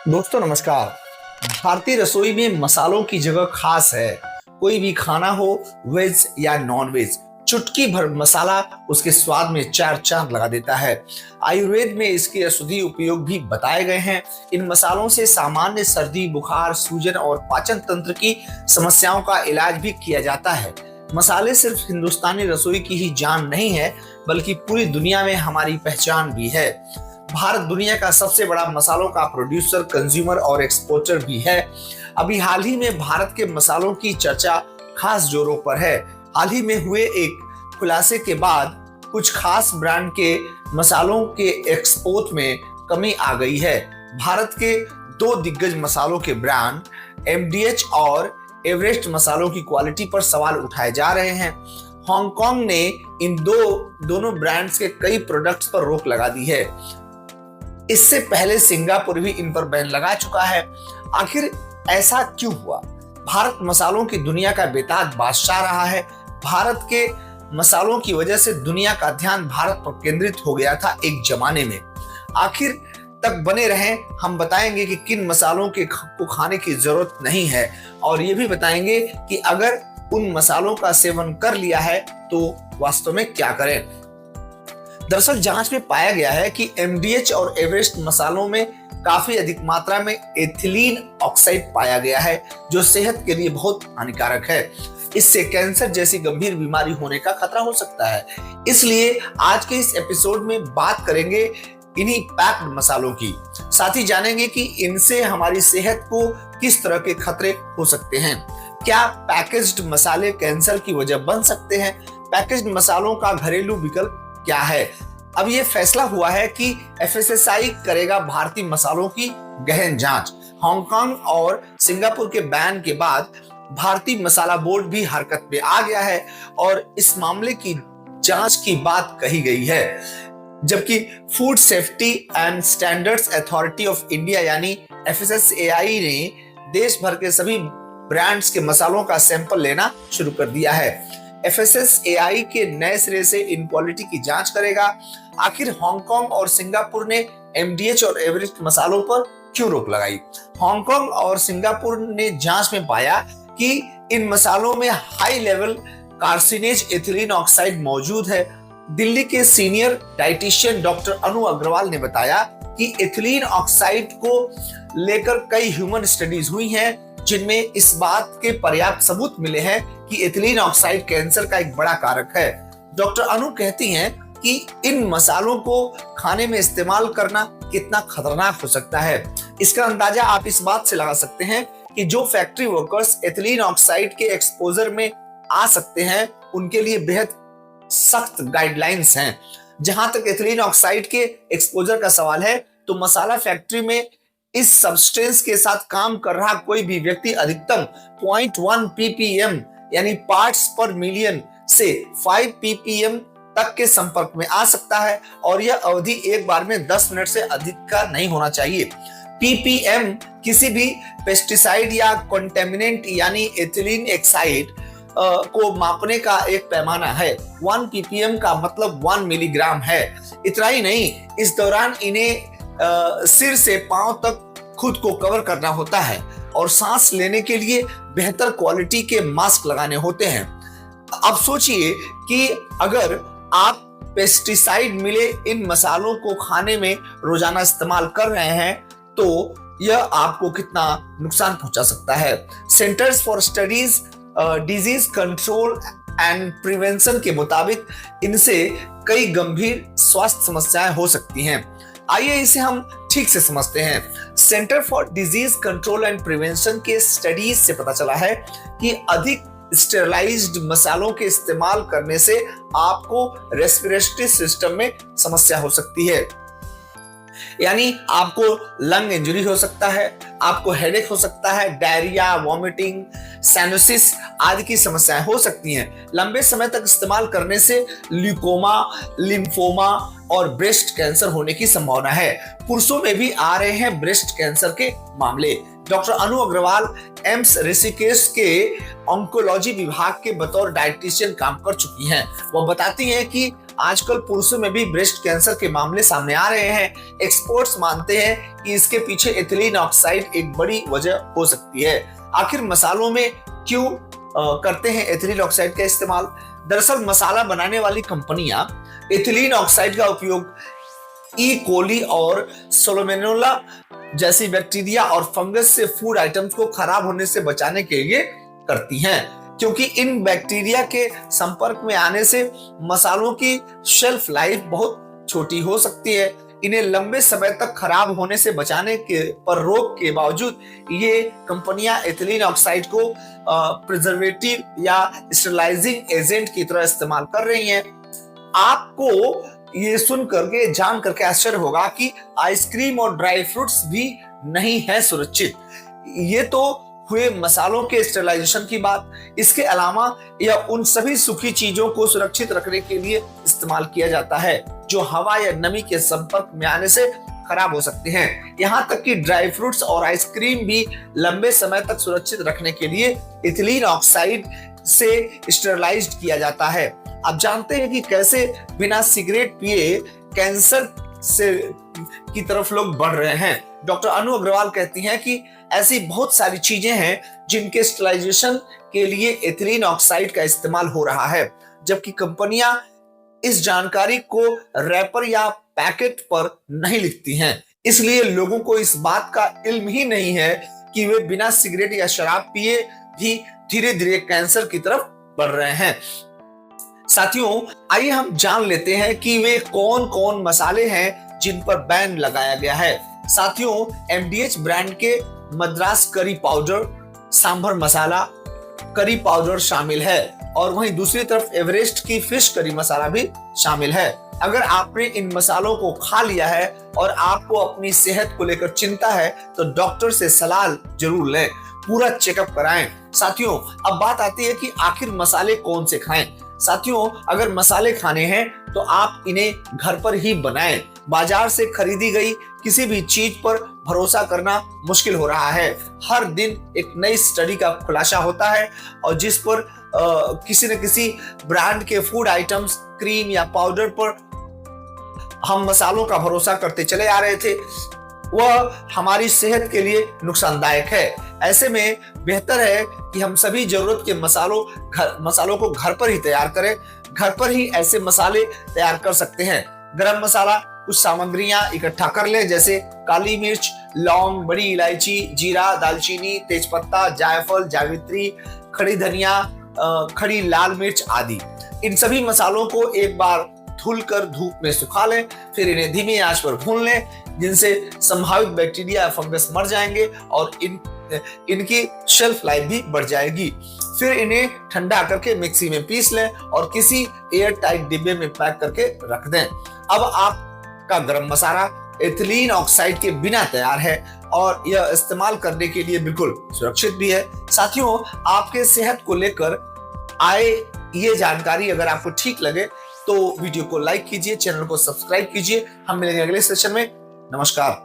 दोस्तों नमस्कार। भारतीय रसोई में मसालों की जगह खास है। कोई भी खाना हो, वेज या नॉन वेज, चुटकी भर मसाला उसके स्वाद में चार चांद लगा देता है। आयुर्वेद में इसके औषधि उपयोग भी बताए गए हैं। इन मसालों से सामान्य सर्दी, बुखार, सूजन और पाचन तंत्र की समस्याओं का इलाज भी किया जाता है। मसाले सिर्फ हिंदुस्तानी रसोई की ही जान नहीं है, बल्कि पूरी दुनिया में हमारी पहचान भी है। भारत दुनिया का सबसे बड़ा मसालों का प्रोड्यूसर, कंज्यूमर और एक्सपोर्टर भी है। अभी हाल ही में भारत के मसालों की चर्चा खास जोरों पर है। हाल ही में हुए एक खुलासे के बाद कुछ खास ब्रांड के मसालों के एक्सपोर्ट में कमी आ गई है। भारत के दो दिग्गज मसालों के ब्रांड एमडीएच और एवरेस्ट मसालों की क्वालिटी पर सवाल उठाए जा रहे हैं। हांगकांग ने इन दोनों ब्रांड्स के कई प्रोडक्ट्स पर रोक लगा दी है। इससे पहले सिंगापुर भी इन पर बैन लगा चुका है। आखिर ऐसा क्यों हुआ? भारत मसालों की दुनिया का बेताज बादशाह रहा है। भारत के मसालों की वजह से दुनिया का ध्यान भारत पर केंद्रित हो गया था एक जमाने में। आखिर तक बने रहें, हम बताएंगे कि किन मसालों को खाने की जरूरत नहीं है, और ये भी बताएंगे कि अगर उन मसालों का सेवन कर लिया है तो वास्तव में क्या करें। दरअसल जांच में पाया गया है कि एमडीएच और एवरेस्ट मसालों में काफी अधिक मात्रा में एथिलीन ऑक्साइड पाया गया है, जो सेहत के लिए बहुत हानिकारक है। इससे कैंसर जैसी गंभीर बीमारी होने का खतरा हो सकता है। इसलिए आज के इस एपिसोड में बात करेंगे इन्हीं पैक्ड मसालों की। साथ ही जानेंगे कि इनसे हमारी सेहत को किस तरह के खतरे हो सकते हैं। क्या पैकेज्ड मसाले कैंसर की वजह बन सकते हैं? पैकेज्ड मसालों का घरेलू विकल्प क्या है? अब ये फैसला हुआ है कि एफएसएसआई करेगा भारतीय मसालों की गहन जांच। हांगकांग और सिंगापुर के बैन के बाद भारतीय मसाला बोर्ड भी हरकत में आ गया है और इस मामले की जांच की बात कही गई है। जबकि food safety and standards authority of India यानी एफएसएसएआई ने देश भर के सभी ब्रांड्स के मसालों का सैंपल लेना शुरू कर दिया है। एफएसएसएआई के नए सिरे से इन क्वालिटी की जांच करेगा। आखिर हांगकांग और सिंगापुर ने एमडीएच और एवरेस्ट मसालों पर क्यों रोक लगाई? हांगकांग और सिंगापुर ने जांच में पाया कि इन मसालों में हाई लेवल कार्सिनेज एथिलीन ऑक्साइड मौजूद है। दिल्ली के सीनियर डाइटिशियन डॉक्टर अनु अग्रवाल ने बताया कि एथिलीन ऑक्साइड को लेकर कई ह्यूमन स्टडीज हुई हैं, जिनमें इस बात के पर्याप्त सबूत मिले हैं कि एथिलीन ऑक्साइड कैंसर का एक बड़ा कारक है। डॉक्टर अनु कहती हैं कि इन मसालों को खाने में इस्तेमाल करना कितना खतरनाक हो सकता है। इसका अंदाजा आप इस बात से लगा सकते हैं कि जो फैक्ट्री वर्कर्स एथिलीन ऑक्साइड के एक्सपोजर में आ सकते हैं, उनके लिए बेहद सख्त गाइडलाइंस हैं। जहां तक एथिलीन ऑक्साइड के एक्सपोजर का सवाल है, तो मसाला फैक्ट्री में इस सब्सटेंस के साथ काम कर रहा कोई भी व्यक्ति अधिकतम 0.1 ppm यानी पार्ट्स पर मिलियन से 5 ppm तक के संपर्क में आ सकता है, और यह अवधि एक बार में 10 मिनट से अधिक का नहीं होना चाहिए। ppm किसी भी पेस्टिसाइड या कंटेमिनेंट यानी एथिलीन ऑक्साइड को मापने का एक पैमाना है। 1 ppm का मतलब 1 मिलीग्राम है। इतना ही नहीं, इस दौरान इन्हें सिर से पांव तक खुद को कवर करना होता है और सांस लेने के लिए बेहतर क्वालिटी के मास्क लगाने होते हैं। अब सोचिए कि अगर आप पेस्टिसाइड मिले इन मसालों को खाने में रोजाना इस्तेमाल कर रहे हैं, तो यह आपको कितना नुकसान पहुंचा सकता है। Centres for studies disease control and prevention के मुताबिक इनसे कई गंभीर स्वास्थ्य समस्याएं हो सकती हैं। आइए इसे हम ठीक से समझते हैं। Centre for disease control and prevention के स्टडीज से पता चला है कि अधिक स्टेरलाइज्ड मसालों के इस्तेमाल करने से आपको रेस्पिरेटरी सिस्टम में समस्या हो सकती है। यानी आपको लंग इंजरी हो सकता है, आपको हेडेक हो सकता है, डायरिया, वॉमिटिंग, साइनोसिस आदि की समस्याएं हो सकती हैं। लंबे समय तक इस्तेमाल करने से ल्यूकोमा, लिम्फोमा और ब्रेस्ट कैंसर होने की संभावना है। पुरुषों में भी आ रहे हैं ब्रेस्ट कैंसर के मामले। डॉक्टर अनु अग्रवाल एम्स ऋषिकेश के ऑन्कोलॉजी विभाग के बतौर डाइटिशियन काम कर चुकी हैं। वो बताती हैं कि आजकल पुरुषों में भी ब्रेस्ट कैंसर के मामले सामने आ रहे हैं। एक्सपर्ट्स मानते हैं कि इसके पीछे एथिलीन ऑक्साइड एक बड़ी वजह हो सकती है। आखिर मसालों में क्यों करते हैं एथिलीन ऑक्साइड का इस्तेमाल? दरअसल मसाला बनाने वाली कंपनियां एथिलीन ऑक्साइड का उपयोग ई कोली और सैल्मोनेला जैसी बैक्टीरिया और फंगस से फूड आइटम्स को खराब होने से बचाने के लिए करती हैं, क्योंकि इन बैक्टीरिया के संपर्क में आने से मसालों की शेल्फ लाइफ बहुत छोटी हो सकती है। इन्हें लंबे समय तक खराब होने से बचाने के पर रोक के बावजूद ये कंपनियां एथिलीन ऑक्साइड को प्रिजर्वेटिव या स्टरलाइजिंग एजेंट की तरह इस्तेमाल कर रही हैं। आपको ये सुन करके जान करके आश्चर्य होगा कि आइसक्रीम और ड्राई फ्रूट्स भी नहीं है सुरक्षित। ये तो हुए मसालों के स्टरलाइजेशन की बात। इसके अलावा यह उन सभी सूखी चीजों को सुरक्षित रखने के लिए इस्तेमाल किया जाता है जो हवा या नमी के संपर्क में आने से खराब हो सकते हैं। यहाँ तक कि ड्राई फ्रूट्स और आइसक्रीम भी लंबे समय तक सुरक्षित रखने के लिए एथिलीन ऑक्साइड से स्टरलाइज्ड किया जाता है। आप जानते हैं कि कैसे बिना सिगरेट पिए कैंसर से की तरफ लोग बढ़ रहे हैं। डॉक्टर अनु अग्रवाल कहती हैं कि ऐसी बहुत सारी चीजें हैं जिनके स्टरलाइजेशन के लिए एथिलीन ऑक्साइड का इस्तेमाल हो रहा है, जबकि कंपनियां इस जानकारी को रैपर या पैकेट पर नहीं लिखती हैं। इसलिए लोगों को इस बात का इल्म ही नहीं है कि वे बिना सिगरेट या शराब पिए भी धीरे धीरे कैंसर की तरफ बढ़ रहे हैं। साथियों, आइए हम जान लेते हैं कि वे कौन कौन मसाले हैं जिन पर बैन लगाया गया है। साथियों, एमडीएच ब्रांड के Madras curry powder, sambar masala, curry powder शामिल है और वहीं दूसरी तरफ एवरेस्ट की फिश करी मसाला भी शामिल है। अगर आपने इन मसालों को खा लिया है और आपको अपनी सेहत को लेकर चिंता है तो डॉक्टर से सलाह जरूर लें, पूरा चेकअप कराएं। साथियों, अब बात आती है कि आखिर मसाले कौन से खाएं। साथियों, अगर मसाले खाने हैं तो आप इन्हें घर पर ही बनाएं। बाजार से खरीदी गई किसी भी चीज पर भरोसा करना मुश्किल हो रहा है। हर दिन एक नई स्टडी का खुलासा होता है और जिस पर किसी न किसी ब्रांड के फूड आइटम्स, क्रीम या पाउडर पर हम मसालों का भरोसा करते चले आ रहे थे, वह हमारी सेहत के लिए नुकसानदायक है। ऐसे में बेहतर है कि हम सभी जरूरत के मसालों को घर पर ही तैयार करें। घर पर ही ऐसे मसाले तैयार कर सकते हैं। गरम मसाला कुछ सामग्रियां इकट्ठा कर ले, जैसे काली मिर्च, लौंग, बड़ी इलायची, जीरा, दालचीनी, तेजपत्ता, जायफल, जावित्री, खड़ी धनिया, खड़ी लाल मिर्च आदि। इन सभी मसालों को एक बार धुलकर धूप में सुखा लें, फिर इन्हें धीमी आंच पर भून लें, जिनसे संभावित बैक्टीरिया या फंगस मर जाएंगे और इनकी शेल्फ लाइफ भी बढ़ जाएगी। फिर इन्हें ठंडा करके मिक्सी में पीस लें और किसी एयर टाइट डिब्बे में पैक करके रख दें। अब आपका गरम मसाला एथिलीन ऑक्साइड के बिना तैयार है और यह इस्तेमाल करने के लिए बिल्कुल सुरक्षित भी है। साथियों, आपके सेहत को लेकर आए ये जानकारी अगर आपको ठीक लगे तो वीडियो को लाइक कीजिए, चैनल को सब्सक्राइब कीजिए। हम मिलेंगे अगले सेशन में। नमस्कार।